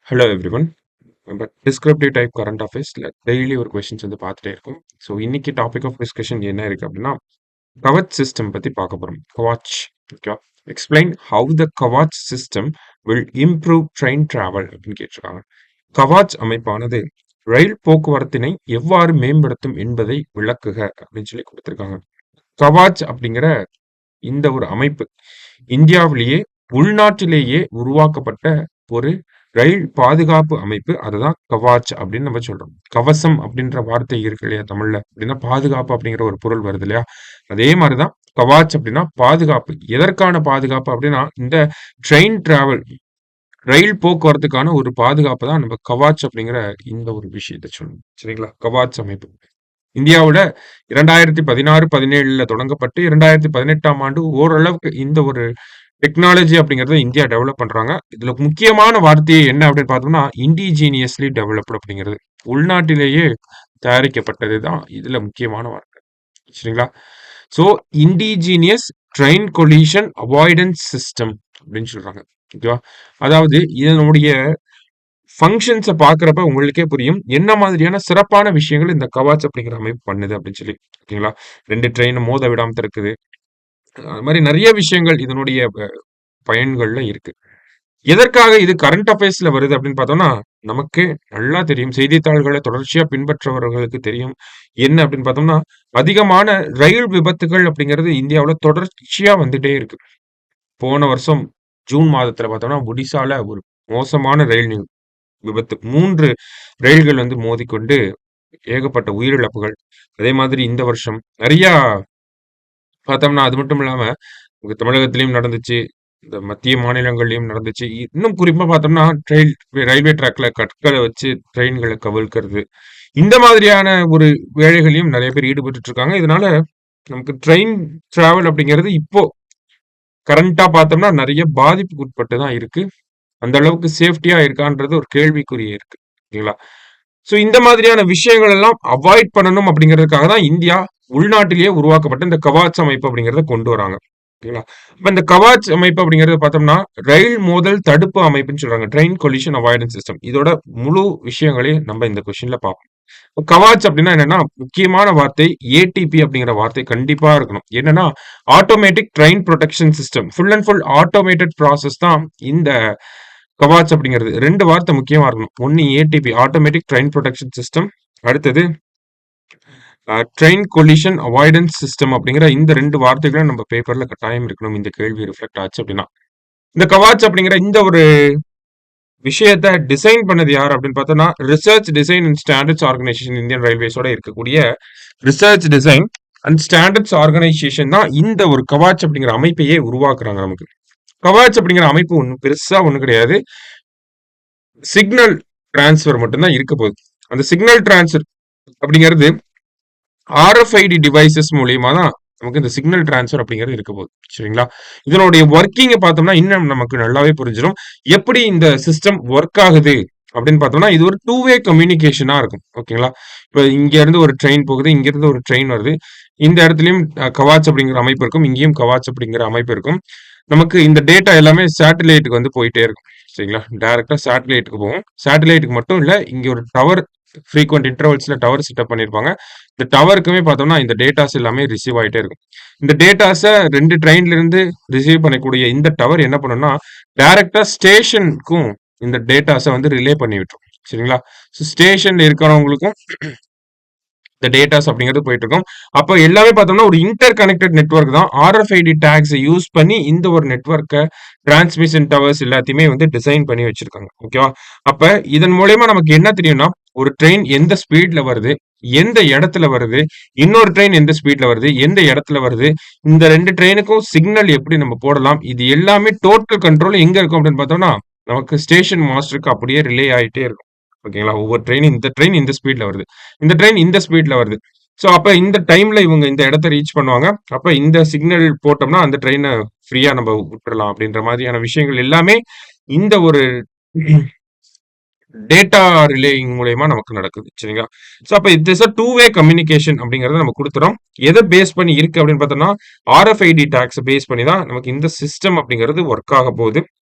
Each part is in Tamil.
Hello everyone. நம்ம டிஸ்கிரிப்டிவ் டைப் கரண்ட் அஃபேர்ஸ்ல டெய்லி ஒரு கொஸ்டின்ஸ் வந்து பார்த்துட்டே இருக்கும். ஸோ இன்னைக்கு டாபிக் ஆஃப் டிஸ்கஷன் என்ன இருக்கு அப்படின்னா, கவச் சிஸ்டம் பத்தி பார்க்க போறோம். கவாச். ஓகேவா? Explain how the Kavach system will improve train travel அப்படின்னு கேட்டிருக்காங்க. கவாச் அமைப்பானது ரயில் போக்குவரத்தினை எவ்வாறு மேம்படுத்தும் என்பதை விளக்குக அப்படின்னு சொல்லி கொடுத்திருக்காங்க. கவாச் அப்படிங்கிற இந்த ஒரு அமைப்பு இந்தியாவிலேயே உள்நாட்டிலேயே உருவாக்கப்பட்ட ஒரு ரயில் பாதுகாப்பு அமைப்பு. அதுதான் கவாச் அப்படின்னு நம்ம சொல்றோம். கவசம் அப்படின்ற வார்த்தை இருக்கு இல்லையா தமிழ்ல, அப்படின்னா பாதுகாப்பு அப்படிங்கிற ஒரு பொருள் வருது இல்லையா, அதே மாதிரிதான் கவாச் அப்படின்னா பாதுகாப்பு. எதற்கான பாதுகாப்பு அப்படின்னா இந்த ட்ரெயின் டிராவல், ரயில் போக்குவரத்துக்கான ஒரு பாதுகாப்பு தான் நம்ம கவாச் அப்படிங்கிற இந்த ஒரு விஷயத்தை சொல்லணும். சரிங்களா? கவாச் அமைப்பு இந்தியாவோட 2016-17ல தொடங்கப்பட்டு 2018ஆம் ஆண்டு ஓரளவுக்கு இந்த ஒரு டெக்னாலஜி அப்படிங்கறத இந்தியா டெவலப் பண்றாங்க. இதுல முக்கியமான வார்த்தையே என்ன அப்படின்னு பார்த்தோம்னா, இண்டிஜீனியஸ்லி டெவலப்டு அப்படிங்கிறது. உள்நாட்டிலேயே தயாரிக்கப்பட்டது தான் இதுல முக்கியமான வார்த்தை. சரிங்களா? So indigenous train collision avoidance system அப்படின்னு சொல்றாங்க. ஓகேவா? அதாவது இதனுடைய ஃபங்க்ஷன்ஸை பார்க்குறப்ப உங்களுக்கே புரியும் என்ன மாதிரியான சிறப்பான விஷயங்கள் இந்த கவாச் அப்படிங்கிற அமைப்பு பண்ணுது அப்படின்னு சொல்லி. ஓகேங்களா? 2 ட்ரெயினை மோத விடாம தடுக்குது. அது மாதிரி நிறைய விஷயங்கள் இதனுடைய பயன்கள்ல இருக்கு. எதற்காக இது கரண்ட் அஃபேர்ஸ்ல வருது அப்படின்னு பார்த்தோம்னா, நமக்கு நல்லா தெரியும். செய்தித்தாள்களை தொடர்ச்சியா பின்பற்றவர்களுக்கு தெரியும். என்ன அப்படின்னு பார்த்தோம்னா, அதிகமான ரயில் விபத்துகள் அப்படிங்கிறது இந்தியாவுல தொடர்ச்சியா வந்துட்டே இருக்கு. போன வருஷம் ஜூன் மாதத்துல பார்த்தோம்னா, ஒடிசால ஒரு மோசமான ரயில் விபத்து. 3 ரயில்கள் வந்து மோதிக்கொண்டு ஏகப்பட்ட உயிரிழப்புகள். அதே மாதிரி இந்த வருஷம் நிறையா பார்த்தோம்னா, அது மட்டும் இல்லாம இங்க தமிழகத்திலயும் நடந்துச்சு. இந்த மத்திய மாநிலங்கள்லயும் நடந்துச்சு. இன்னும் குறிப்பா பார்த்தோம்னா, ரயில்வே ட்ராக்ல கற்களை வச்சு ட்ரெயின்கள கவிழ்க்கிறது. இந்த மாதிரியான ஒரு வேலைகளையும் நிறைய பேர் ஈடுபட்டுட்டு இருக்காங்க. இதனால நமக்கு ட்ரெயின் டிராவல் அப்படிங்கிறது இப்போ கரண்ட்டா பார்த்தோம்னா, நிறைய பாதிப்புக்கு உட்பட்டு தான் இருக்கு. அந்த அளவுக்கு சேஃப்டியா இருக்கான்றது ஒரு கேள்விக்குறியே இருக்கு. ஓகேங்களா? ஸோ இந்த மாதிரியான விஷயங்கள் எல்லாம் அவாய்ட் பண்ணணும் அப்படிங்கிறதுக்காக தான் இந்தியா உள்நாட்டிலேயே உருவாக்கப்பட்ட இந்த கவாச் அமைப்பு அப்படிங்கிறத கொண்டு வராங்க. ஓகேங்களா? இப்ப இந்த கவாச் அமைப்பு அப்படிங்கறத பார்த்தோம்னா, ரயில் மோதல் தடுப்பு அமைப்புன்னு சொல்றாங்க. Train collision avoidance system. இதோட முழு விஷயங்களையும் நம்ம இந்த கொஸ்டின்ல பார்ப்போம். கவாச் அப்படின்னா என்னன்னா, முக்கியமான வார்த்தை ஏடிபி அப்படிங்கிற வார்த்தை கண்டிப்பா இருக்கணும். என்னன்னா, automatic train protection system. Full and full automated process தான் இந்த கவாச் அப்படிங்கிறது. 2 வார்த்தை முக்கியமா இருக்கணும். ஒன்னு ATP automatic train protection system. அடுத்தது ட்ரெயின் கொலிஷன் அவாய்டன்ஸ் சிஸ்டம் அப்படிங்கிற இந்த 2 வார்த்தைகளும் நம்ம பேப்பர்ல கட்டாயம் இருக்கணும். இந்த கேள்வி ரிஃப்ளெக்ட் ஆச்சு அப்படின்னா, இந்த கவாச் அப்படிங்கிற இந்த ஒரு விஷயத்த டிசைன் பண்ணது யார் அப்படின்னு பார்த்தோம்னா, research design and standards organisation Indian ரயில்வேஸோட இருக்கக்கூடிய research design and standards organisation தான் இந்த ஒரு கவாச் அப்படிங்கிற அமைப்பையே உருவாக்குறாங்க. நமக்கு கவாச் அப்படிங்கிற அமைப்பு பெருசா ஒண்ணு கிடையாது. சிக்னல் டிரான்ஸ்ஃபர் மட்டும்தான் இருக்க போகுது. அந்த சிக்னல் டிரான்ஸ்ஃபர் அப்படிங்கிறது RFID டிவைசஸ் மூலியமா தான் நமக்கு இந்த சிக்னல் டிரான்ஸ்ஃபர் அப்படிங்கிறது இருக்க போகுது. சரிங்களா? இதனுடைய ஒர்க்கிங்கை பார்த்தோம்னா இன்னும் நமக்கு நல்லாவே புரிஞ்சிடும். எப்படி இந்த சிஸ்டம் ஒர்க் ஆகுது அப்படின்னு பார்த்தோம்னா, இது ஒரு 2 வே கம்யூனிகேஷனா இருக்கும். ஓகேங்களா? இப்போ இங்க இருந்து ஒரு ட்ரெயின் போகுது, இங்க இருந்து ஒரு ட்ரெயின் வருது. இந்த இடத்துலயும் கவாச் அப்படிங்கிற அமைப்பு இருக்கும், இங்கேயும் கவாச் அப்படிங்கிற அமைப்பு இருக்கும். நமக்கு இந்த டேட்டா எல்லாமே சேட்டலைட்டுக்கு வந்து போயிட்டே இருக்கும். சரிங்களா? டைரக்டா சேட்டலைட்டுக்கு போகும். சேட்டலைட்டுக்கு மட்டும் இல்ல, இங்க ஒரு டவர் ஃப்ரீக்வெண்ட் இன்டர்வல்ஸ்ல டவர் செட்டப் பண்ணியிருப்பாங்க. இந்த டவருக்குமே பார்த்தோம்னா இந்த டேட்டாஸ் எல்லாமே ரிசீவ் ஆயிட்டே இருக்கும். இந்த டேட்டாஸை 2 ட்ரெயின்ல இருந்து ரிசீவ் பண்ணக்கூடிய இந்த டவர் என்ன பண்ணும்னா, டைரக்டா ஸ்டேஷனுக்கும் இந்த டேட்டாஸை வந்து ரிலே பண்ணி விட்டுரும். சரிங்களா? ஸோ ஸ்டேஷன்ல இருக்கிறவங்களுக்கும் இந்த டேட்டாஸ் அப்படிங்கிறது போயிட்டு இருக்கும். அப்போ எல்லாமே பார்த்தோம்னா ஒரு இன்டர் கனெக்டட் நெட்வொர்க் தான். RFID டேக்ஸை யூஸ் பண்ணி இந்த ஒரு நெட்வொர்க்கை டிரான்ஸ்மிஷன் டவர்ஸ் எல்லாத்தையுமே வந்து டிசைன் பண்ணி வச்சிருக்காங்க. ஓகேவா? அப்ப இதன் மூலயமா நமக்கு என்ன தெரியும்னா, ஒரு ட்ரெயின் எந்த ஸ்பீட்ல வருது, எந்த இடத்துல வருது, இன்னொரு ட்ரெயின் எந்த ஸ்பீட்ல வருது, எந்த இடத்துல வருது, இந்த 2 ட்ரெயினுக்கும் சிக்னல் எப்படி நம்ம போடலாம், இது எல்லாமே டோட்டல் கண்ட்ரோல் எங்க இருக்கும் அப்படின்னு பார்த்தோம்னா, நமக்கு ஸ்டேஷன் மாஸ்டருக்கு அப்படியே ரிலே ஆயிட்டே இருக்கும். ஓகேங்களா? ஒவ்வொரு ட்ரெயின் இந்த ட்ரெயின் இந்த ஸ்பீட்ல வருது, இந்த ட்ரெயின் இந்த ஸ்பீட்ல வருது. ஸோ அப்ப இந்த டைம்ல இவங்க இந்த இடத்த ரீச் பண்ணுவாங்க. அப்ப இந்த சிக்னல் போட்டோம்னா அந்த ட்ரெயினை ஃப்ரீயா நம்ம விட்டுறலாம் அப்படின்ற மாதிரியான விஷயங்கள் எல்லாமே இந்த ஒரு டேட்டா ரிலேயிங் மூலயமா நமக்கு நடக்குது. சரிங்களா? ஸோ அப்ப it is a 2 way communication அப்படிங்கறத நம்ம கொடுத்துறோம். எதை பேஸ் பண்ணி இருக்கு அப்படின்னு பார்த்தோம்னா, RFID டேக்ஸ் பேஸ் பண்ணி தான் நமக்கு இந்த சிஸ்டம் அப்படிங்கிறது ஒர்க் ஆக போகுது.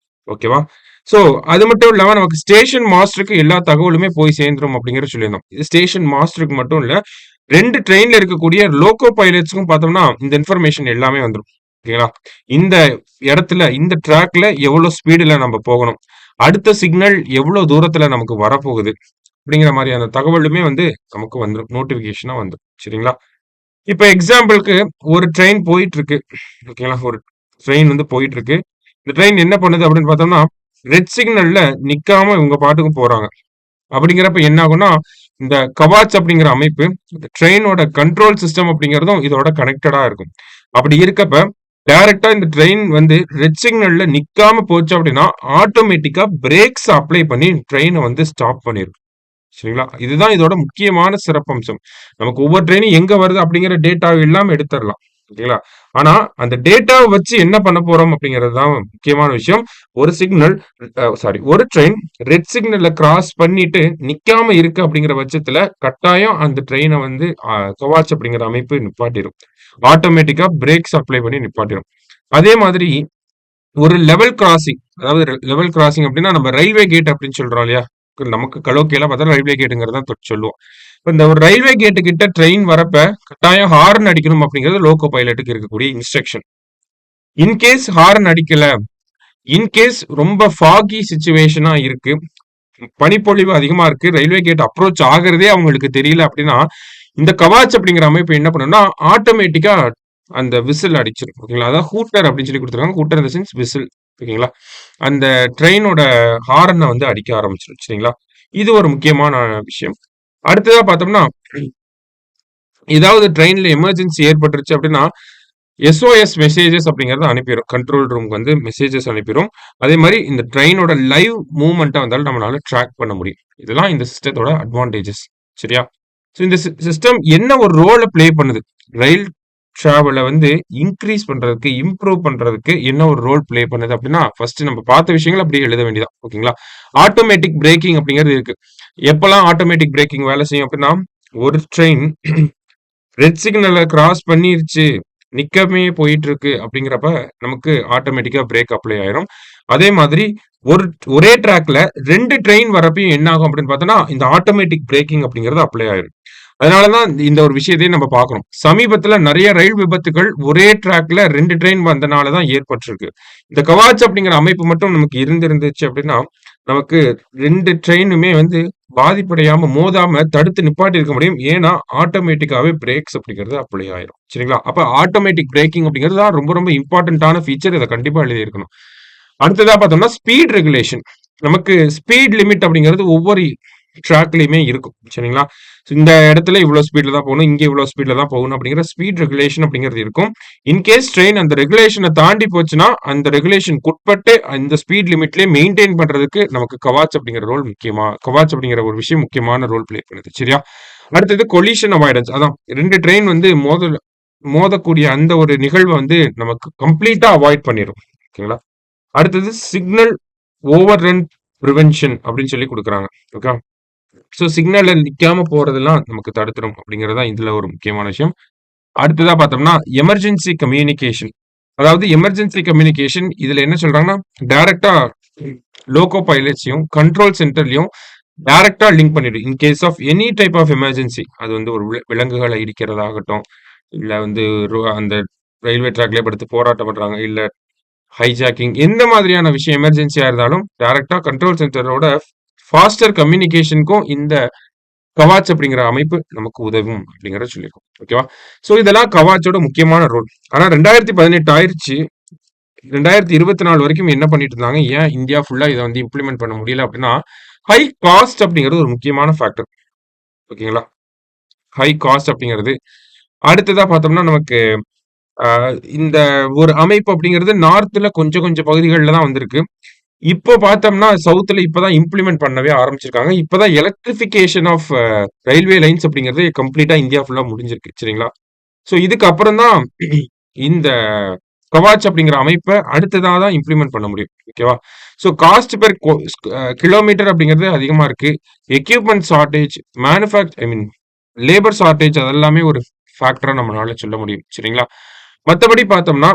ஓகேவா? சோ அது மட்டும் இல்லாம நமக்கு ஸ்டேஷன் மாஸ்டருக்கு எல்லா தகவலுமே போய் சேர்ந்துரும் அப்படிங்கறத சொல்லியிருந்தோம். இது ஸ்டேஷன் மாஸ்டருக்கு மட்டும் இல்ல, 2 ட்ரெயின்ல இருக்கக்கூடிய லோகோ பைலட்ஸ்க்கும் பார்த்தோம்னா இந்த இன்ஃபர்மேஷன் எல்லாமே வந்துரும். ஓகேங்களா? இந்த இடத்துல இந்த ட்ராக்ல எவ்வளவு ஸ்பீடுல நம்ம போகணும், அடுத்த சிக்னல் எவ்வளவு தூரத்துல நமக்கு வரப்போகுது அப்படிங்கிற மாதிரியான தகவலுமே வந்து நமக்கு வந்துரும், நோட்டிபிகேஷனா வந்துரும். சரிங்களா? இப்ப எக்ஸாம்பிளுக்கு ஒரு ட்ரெயின் போயிட்டு இருக்கு. ஓகேங்களா? ஒரு ட்ரெயின் வந்து போயிட்டு இருக்கு. இந்த ட்ரெயின் என்ன பண்ணுது அப்படின்னு பார்த்தோம்னா, ரெட் சிக்னல்ல நிக்காம இவங்க பாட்டுக்கு போறாங்க. அப்படிங்கிறப்ப என்ன ஆகும்னா, இந்த கவாச் அப்படிங்கிற அமைப்பு இந்த ட்ரெயினோட கண்ட்ரோல் சிஸ்டம் அப்படிங்கிறதும் இதோட கனெக்டடா இருக்கும். அப்படி இருக்கப்ப டைரக்டா இந்த ட்ரெயின் வந்து ரெட் சிக்னல்ல நிக்காம போச்சு அப்படின்னா ஆட்டோமேட்டிக்கா பிரேக்ஸ் அப்ளை பண்ணி ட்ரெயினை வந்து ஸ்டாப் பண்ணிரும். சரிங்களா? இதுதான் இதோட முக்கியமான சிறப்பம்சம். நமக்கு ஒவ்வொரு ட்ரெயினும் எங்க வருது அப்படிங்கிற டேட்டா இல்லாம எடுத்துரலாம். ஓகேங்களா? ஆனா அந்த டேட்டாவ வச்சு என்ன பண்ண போறோம் அப்படிங்கிறது தான் முக்கியமான விஷயம். ஒரு சிக்னல் ஒரு ட்ரெயின் ரெட் சிக்னல்ல கிராஸ் பண்ணிட்டு நிக்காம இருக்கு அப்படிங்கிற பட்சத்துல கட்டாயம் அந்த ட்ரெயினை வந்து கவாச் அப்படிங்கிற அமைப்பு நிப்பாட்டிடும். ஆட்டோமேட்டிக்கா பிரேக்ஸ் அப்ளை பண்ணி நிப்பாட்டிடும். அதே மாதிரி ஒரு லெவல் கிராசிங், அதாவது லெவல் கிராசிங் அப்படின்னா நம்ம ரயில்வே கேட் அப்படின்னு சொல்றோம் இல்லையா? நமக்கு கலோக்கியலா பார்த்தா ரயில்வே கேட்டுங்கிறத சொல்லுவோம். இப்ப இந்த ஒரு ரயில்வே கேட்டு கிட்ட ட்ரெயின் வரப்ப கட்டாயம் ஹார்ன் அடிக்கணும் அப்படிங்கிறது லோகோ பைலட்டுக்கு இருக்கக்கூடிய இன்ஸ்ட்ரக்ஷன். இன்கேஸ் ஹார்ன் அடிக்கல, இன்கேஸ் ரொம்ப ஃபாகி சிச்சுவேஷனா இருக்கு, பனிப்பொழிவு அதிகமா இருக்கு, ரயில்வே கேட் அப்ரோச் ஆகிறதே அவங்களுக்கு தெரியல அப்படின்னா இந்த கவாச் அப்படிங்கிற அமைப்பு என்ன பண்ணும்னா ஆட்டோமேட்டிக்கா அந்த விசில் அடிச்சிடும். ஓகேங்களா? அதான் ஹூட்டர் அப்படின்னு சொல்லி கொடுத்துருக்காங்க. ஹூட்டர் இந்த சென்ஸ் விசில். ஓகேங்களா? அந்த ட்ரெயினோட ஹாரனை வந்து அடிக்க ஆரம்பிச்சிடும். சரிங்களா? இது ஒரு முக்கியமான விஷயம். அடுத்ததா பார்த்தோம்னா ஏதாவது ட்ரெயின்ல எமர்ஜென்சி ஏற்பட்டுருச்சு அப்படின்னா எஸ்ஓஎஸ் மெசேஜஸ் அப்படிங்கறத அனுப்பிடும். கண்ட்ரோல் ரூமுக்கு வந்து மெசேஜஸ் அனுப்பிடும். அதே மாதிரி இந்த ட்ரெயினோட லைவ் மூவ்மெண்ட்டை வந்தாலும் நம்மளால ட்ராக் பண்ண முடியும். இதெல்லாம் இந்த சிஸ்டத்தோட அட்வான்டேஜஸ். சரியா? ஸோ இந்த சிஸ்டம் என்ன ஒரு ரோலை பிளே பண்ணுது, ரயில் டிராவலை வந்து இன்க்ரீஸ் பண்றதுக்கு, இம்ப்ரூவ் பண்றதுக்கு என்ன ஒரு ரோல் பிளே பண்ணுது அப்படின்னா ஃபர்ஸ்ட் நம்ம பார்த்த விஷயங்கள் அப்படியே எழுத வேண்டியதான். ஓகேங்களா? ஆட்டோமேட்டிக் பிரேக்கிங் அப்படிங்கிறது இருக்கு. எப்பெல்லாம் ஆட்டோமேட்டிக் பிரேக்கிங் வேலை செய்யும் அப்படின்னா ஒரு ட்ரெயின் ரெட் சிக்னலை கிராஸ் பண்ணிருச்சு, நிக்கமே போயிட்டு இருக்கு அப்படிங்கிறப்ப நமக்கு ஆட்டோமேட்டிக்கா பிரேக் அப்ளை ஆயிரும். அதே மாதிரி ஒரு ஒரே ட்ராக்ல 2 ட்ரெயின் வரப்பயும் என்ன ஆகும் அப்படின்னு பார்த்தோம்னா இந்த ஆட்டோமேட்டிக் பிரேக்கிங் அப்படிங்கிறது அப்ளை ஆயிரும். அதனாலதான் இந்த ஒரு விஷயத்தையும் நம்ம பார்க்கணும். சமீபத்துல நிறைய ரயில் விபத்துகள் ஒரே ட்ராக்ல 2 ட்ரெயின் வந்தனாலதான் ஏற்பட்டிருக்கு. இந்த கவாச் அப்படிங்கிற அமைப்பு மட்டும் நமக்கு இருந்துச்சு அப்படின்னா நமக்கு 2 ட்ரெயினுமே வந்து பாதிப்படையாம மோதாம தடுத்து நிப்பாட்டி இருக்க முடியும். ஏன்னா ஆட்டோமேட்டிக்காவே பிரேக்ஸ் அப்படிங்கிறது அப்ளை ஆயிரும். சரிங்களா? அப்ப ஆட்டோமேட்டிக் பிரேக்கிங் அப்படிங்கிறது தான் ரொம்ப ரொம்ப இம்பார்ட்டன்டான ஃபீச்சர். இதை கண்டிப்பா எழுதி இருக்கணும். அடுத்ததா பார்த்தோம்னா ஸ்பீட் ரெகுலேஷன். நமக்கு ஸ்பீட் லிமிட் அப்படிங்கிறது ஒவ்வொரு ட்ராக்லயுமே இருக்கும். சரிங்களா? இந்த இடத்துல இவ்வளவு ஸ்பீட்ல தான் போகணும், இங்க இவ்வளவு ஸ்பீட்ல தான் போகணும் அப்படிங்கிற ஸ்பீட் ரெகுலேஷன் அப்படிங்கிறது இருக்கும். இன்கேஸ் ட்ரெயின் அந்த ரெகுலேஷனை தாண்டி போச்சுன்னா அந்த ரெகுலேஷன் உட்பட்டு அந்த ஸ்பீட் லிமிட்லயே மெயின்டைன் பண்றதுக்கு நமக்கு கவாச் அப்படிங்கிற ரோல் கவாச் அப்படிங்கிற ஒரு விஷயம் முக்கியமான ரோல் பிளே பண்ணுது. சரியா? அடுத்தது கொலிஷன் அவாய்டன்ஸ். அதான் 2 ட்ரெயின் வந்து மோதக்கூடிய அந்த ஒரு நிகழ்வை வந்து நமக்கு கம்ப்ளீட்டா அவாய்ட் பண்ணிடும். ஓகேங்களா? அடுத்தது சிக்னல் ஓவர் ரன் ப்ரிவென்ஷன் அப்படின்னு சொல்லி கொடுக்குறாங்க. ஓகே. ஸோ சிக்னல்ல நிக்காம போறதெல்லாம் நமக்கு தடுத்துரும் அப்படிங்கிறது இதுல ஒரு முக்கியமான விஷயம். அடுத்ததா பார்த்தோம்னா எமர்ஜென்சி கம்யூனிகேஷன். அதாவது எமர்ஜென்சி கம்யூனிகேஷன் இதுல என்ன சொல்றாங்கன்னா டைரக்டா லோகோ பைலட்ஸையும் கண்ட்ரோல் சென்டர்லயும் டைரக்டா லிங்க் பண்ணிடும். In case of any type of emergency, அது வந்து ஒரு விலங்குகளை இடிக்கிறதாகட்டும், இல்ல வந்து அந்த ரயில்வே ட்ராக்லயே படுத்து போராட்டம் பண்றாங்க, இல்ல ஹைஜாக்கிங், எந்த மாதிரியான விஷயம் எமர்ஜென்சியா இருந்தாலும் டைரக்டா கண்ட்ரோல் சென்டரோட ஃபாஸ்டர் கம்யூனிகேஷனுக்கும் இந்த கவாச் அப்படிங்கிற அமைப்பு நமக்கு உதவும் அப்படிங்கறத சொல்லியிருக்கோம். ஓகேவா? சோ இதெல்லாம் கவாச்சோட முக்கியமான ரோல். ஆனா 2018 ஆயிருச்சு, 2024 வரைக்கும் என்ன பண்ணிட்டு இருந்தாங்க, ஏன் இந்தியா ஃபுல்லா இதை வந்து இம்ப்ளிமெண்ட் பண்ண முடியல அப்படின்னா ஹை காஸ்ட் அப்படிங்கிறது ஒரு முக்கியமான ஃபேக்டர். ஓகேங்களா? ஹை காஸ்ட் அப்படிங்கிறது. அடுத்ததா பார்த்தோம்னா நமக்கு இந்த ஒரு அமைப்பு அப்படிங்கிறது நார்த்ல கொஞ்சம் கொஞ்சம் பகுதிகளில் தான் வந்திருக்கு. இப்போ பார்த்தோம்னா சவுத்ல இப்பதான் இம்ப்ளிமெண்ட் பண்ணவே ஆரம்பிச்சிருக்காங்க. இப்பதான் எலக்ட்ரிபிகேஷன் ஆஃப் ரயில்வே லைன்ஸ் அப்படிங்கிறது கம்ப்ளீட்டா இந்தியா ஃபுல்லா முடிஞ்சிருக்கு. சரிங்களா? ஸோ இதுக்கு அப்புறம் தான் இந்த கவாச் அப்படிங்கிற அமைப்பை அடுத்ததாக தான் இம்ப்ளிமெண்ட் பண்ண முடியும். ஓகேவா? ஸோ காஸ்ட் பெர் கிலோமீட்டர் அப்படிங்கிறது அதிகமா இருக்கு. எக்யூப்மெண்ட் ஷார்டேஜ், லேபர் ஷார்டேஜ், அதெல்லாமே ஒரு ஃபேக்டரா நம்மளால சொல்ல முடியும். சரிங்களா? மற்றபடி பார்த்தோம்னா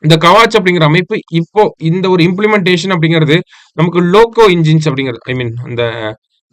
இந்த கவாச் அப்படிங்கிற அமைப்பு இப்போ இந்த ஒரு இம்ப்ளிமெண்டேஷன் அப்படிங்கிறது நமக்கு லோகோ இன்ஜின்ஸ் அப்படிங்கிறது, ஐ மீன் அந்த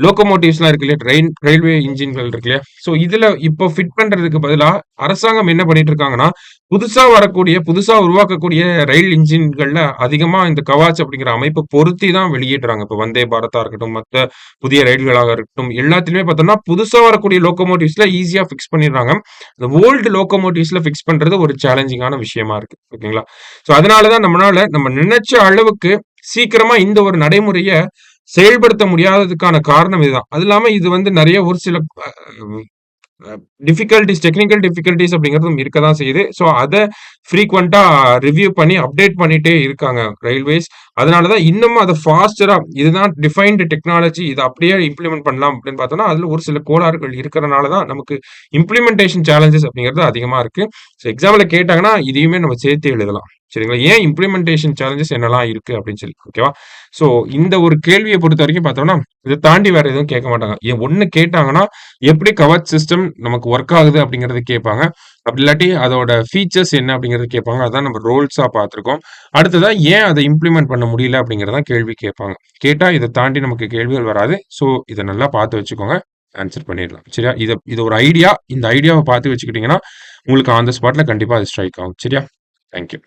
லோகோமோட்டிவ்ஸ்லாம் இருக்கு இல்லையா, ரயில்வே இன்ஜின்கள் இருக்கு இல்லையா, ஸோ இதுல இப்போ ஃபிட் பண்றதுக்கு பதிலா அரசாங்கம் என்ன பண்ணிட்டு இருக்காங்கன்னா, புதுசா உருவாக்கக்கூடிய ரயில் இன்ஜின்கள்ல அதிகமா இந்த கவாச் அப்படிங்கிற அமைப்பு பொருத்தி தான் வெளியிடுறாங்க. இப்போ வந்தே பாரத்தா இருக்கட்டும், மத்த புதிய ரயில்களாக இருக்கட்டும், எல்லாத்துலயுமே பார்த்தோம்னா புதுசா வரக்கூடிய லோகோமோட்டிவ்ஸ்ல ஈஸியா ஃபிக்ஸ் பண்ணிடுறாங்க. இந்த ஓல்டு லோகோமோட்டிவ்ஸ்ல ஃபிக்ஸ் பண்றது ஒரு சேலஞ்சிங்கான விஷயமா இருக்கு. ஓகேங்களா? ஸோ அதனாலதான் நம்ம நினைச்ச அளவுக்கு சீக்கிரமா இந்த ஒரு நடைமுறைய செயல்படுத்த முடியாததுக்கான காரணம் இதுதான். அது இல்லாம இது வந்து நிறைய ஒரு சில டெக்னிக்கல் டிஃபிகல்டிஸ் அப்படிங்கிறதும் இருக்கதான் செய்யுது. ஸோ அதை ஃப்ரீக்வெண்டா ரிவ்யூ பண்ணி அப்டேட் பண்ணிட்டே இருக்காங்க ரயில்வேஸ். அதனாலதான் இன்னமும் அதை ஃபாஸ்டரா இதுதான் டிஃபைன்டு டெக்னாலஜி, இதை அப்படியே இம்ப்ளிமெண்ட் பண்ணலாம் அப்படின்னு பார்த்தோம்னா அதுல ஒரு சில கோளாறுகள் இருக்கிறனால தான் நமக்கு இம்ப்ளிமெண்டேஷன் சேலஞ்சஸ் அப்படிங்கிறது அதிகமா இருக்கு. ஸோ எக்ஸாம்ல கேட்டாங்கன்னா இதையுமே நம்ம சேர்த்து எழுதலாம். சரிங்களா? ஏன் இம்ப்ளிமெண்டேஷன் சேலஞ்சஸ் என்னெல்லாம் இருக்கு அப்படின்னு சொல்லி. ஓகேவா? ஸோ இந்த ஒரு கேள்வியை பொறுத்த வரைக்கும் பார்த்தோம்னா இதை தாண்டி வேற எதுவும் கேட்க மாட்டாங்க. ஒன்னு கேட்டாங்கன்னா எப்படி கவச் சிஸ்டம் நமக்கு ஒர்க் ஆகுது அப்படிங்கறது கேட்பாங்க. அப்படி இல்லாட்டி அதோட ஃபீச்சர்ஸ் என்ன அப்படிங்கறது கேட்பாங்க. அதான் நம்ம ரோல்ஸா பார்த்திருக்கோம். அடுத்ததா ஏன் அதை இம்ப்ளிமெண்ட் பண்ண முடியல அப்படிங்கறதான் கேள்வி கேட்பாங்க. கேட்டா இதை தாண்டி நமக்கு கேள்விகள் வராது. ஸோ இதை நல்லா பார்த்து வச்சுக்கோங்க. ஆன்சர் பண்ணிடலாம். சரியா? இது ஒரு ஐடியா. இந்த ஐடியாவை பார்த்து வச்சுக்கிட்டீங்கன்னா உங்களுக்கு ஆன் த ஸ்பாட்ல கண்டிப்பா அது ஸ்ட்ரைக் ஆகும். சரியா? தேங்க்யூ.